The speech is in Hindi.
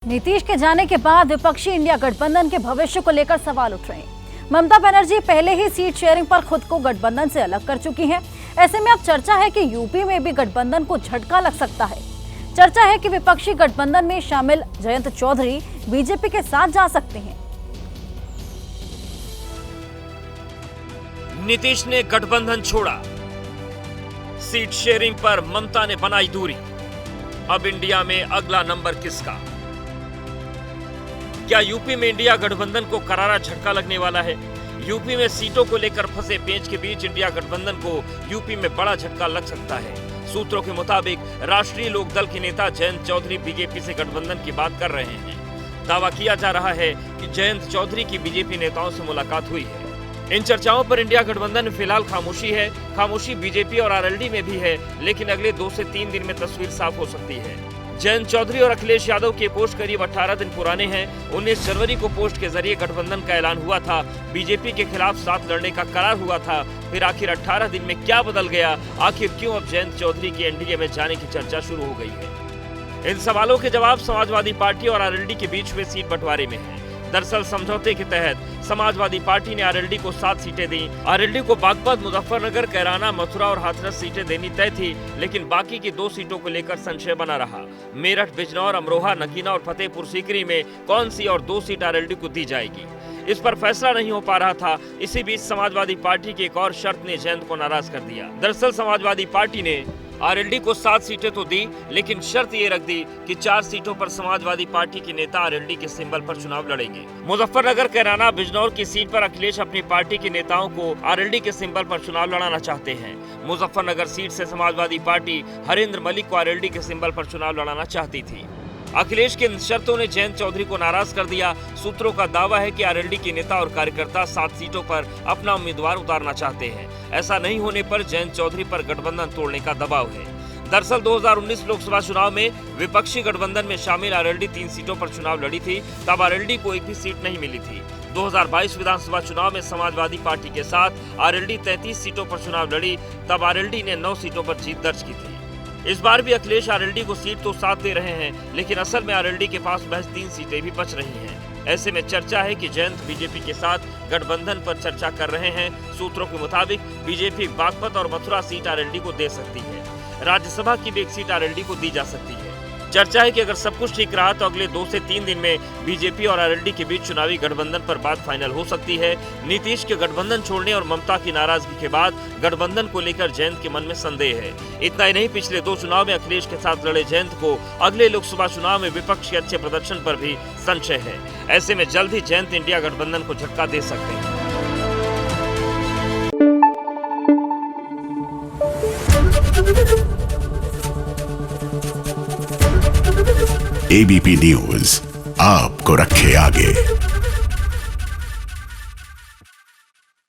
नीतीश के जाने के बाद विपक्षी इंडिया गठबंधन के भविष्य को लेकर सवाल उठ रहे हैं। ममता बनर्जी पहले ही सीट शेयरिंग पर खुद को गठबंधन से अलग कर चुकी हैं। ऐसे में अब चर्चा है कि यूपी में भी गठबंधन को झटका लग सकता है। चर्चा है कि विपक्षी गठबंधन में शामिल जयंत चौधरी बीजेपी के साथ जा सकते हैं। नीतीश ने गठबंधन छोड़ा, सीट शेयरिंग पर ममता ने बनाई दूरी। अब इंडिया में अगला नंबर किसका? क्या यूपी में इंडिया गठबंधन को करारा झटका लगने वाला है? यूपी में सीटों को लेकर फंसे पेंच के बीच इंडिया गठबंधन को यूपी में बड़ा झटका लग सकता है। सूत्रों के मुताबिक राष्ट्रीय लोक दल के नेता जयंत चौधरी बीजेपी से गठबंधन की बात कर रहे हैं। दावा किया जा रहा है कि जयंत चौधरी की बीजेपी नेताओं से मुलाकात हुई है। इन चर्चाओं पर इंडिया गठबंधन में फिलहाल खामोशी है। खामोशी बीजेपी और आरएलडी में भी है, लेकिन अगले 2 से 3 दिन में तस्वीर साफ हो सकती है। जयंत चौधरी और अखिलेश यादव के पोस्ट करीब 18 दिन पुराने हैं। 19 जनवरी को पोस्ट के जरिए गठबंधन का ऐलान हुआ था। बीजेपी के खिलाफ साथ लड़ने का करार हुआ था। फिर आखिर 18 दिन में क्या बदल गया? आखिर क्यों अब जयंत चौधरी की एनडीए में जाने की चर्चा शुरू हो गई है? इन सवालों के जवाब समाजवादी पार्टी और आरएलडी के बीच हुए सीट बंटवारे में है। दरअसल समझौते के तहत समाजवादी पार्टी ने आरएलडी को 7 सीटें दी। आरएलडी को बागपत, मुजफ्फरनगर, कैराना, मथुरा और हाथरस सीटें देनी तय थी, लेकिन बाकी की 2 सीटों को लेकर संशय बना रहा। मेरठ, बिजनौर, अमरोहा, नगीना और फतेहपुर सीकरी में कौन सी और 2 सीट आरएलडी को दी जाएगी, इस पर फैसला नहीं हो पा रहा था। इसी बीच समाजवादी पार्टी की एक और शर्त ने जयंत को नाराज कर दिया। दरअसल समाजवादी पार्टी ने आरएलडी को 7 सीटें तो दी, लेकिन शर्त ये रख दी कि 4 सीटों पर समाजवादी पार्टी के नेता आरएलडी के सिंबल पर चुनाव लड़ेंगे। मुजफ्फरनगर, कैराना, बिजनौर की सीट पर अखिलेश अपनी पार्टी के नेताओं को आरएलडी के सिंबल पर चुनाव लड़ाना चाहते हैं। मुजफ्फरनगर सीट से समाजवादी पार्टी हरेंद्र मलिक को आरएलडी के सिंबल पर चुनाव लड़ाना चाहती थी। अखिलेश की इन शर्तों ने जयंत चौधरी को नाराज कर दिया। सूत्रों का दावा है कि आरएलडी के नेता और कार्यकर्ता 7 सीटों पर अपना उम्मीदवार उतारना चाहते हैं। ऐसा नहीं होने पर जयंत चौधरी पर गठबंधन तोड़ने का दबाव है। दरअसल 2019 लोकसभा चुनाव में विपक्षी गठबंधन में शामिल आरएलडी 3 सीटों पर चुनाव लड़ी थी। तब आरएलडी को एक भी सीट नहीं मिली थी। 2022 विधानसभा चुनाव में समाजवादी पार्टी के साथ आरएलडी 33 सीटों पर चुनाव लड़ी। तब आरएलडी ने 9 सीटों पर जीत दर्ज की थी। इस बार भी अखिलेश आरएलडी को सीट तो 7 दे रहे हैं, लेकिन असल में आरएलडी के पास महज 3 सीटें भी बच रही हैं। ऐसे में चर्चा है कि जयंत बीजेपी के साथ गठबंधन पर चर्चा कर रहे हैं। सूत्रों के मुताबिक बीजेपी बागपत और मथुरा सीट आरएलडी को दे सकती है। राज्यसभा की भी एक सीट आरएलडी को दी जा सकती है। चर्चा है कि अगर सब कुछ ठीक रहा तो अगले 2 से 3 दिन में बीजेपी और आरएलडी के बीच चुनावी गठबंधन पर बात फाइनल हो सकती है। नीतीश के गठबंधन छोड़ने और ममता की नाराजगी के बाद गठबंधन को लेकर जयंत के मन में संदेह है। इतना ही नहीं, पिछले 2 चुनाव में अखिलेश के साथ लड़े जयंत को अगले लोकसभा चुनाव में विपक्ष के अच्छे प्रदर्शन पर भी संशय है। ऐसे में जल्द ही जयंत इंडिया गठबंधन को झटका दे सकते हैं। एबीपी न्यूज आपको रखे आगे।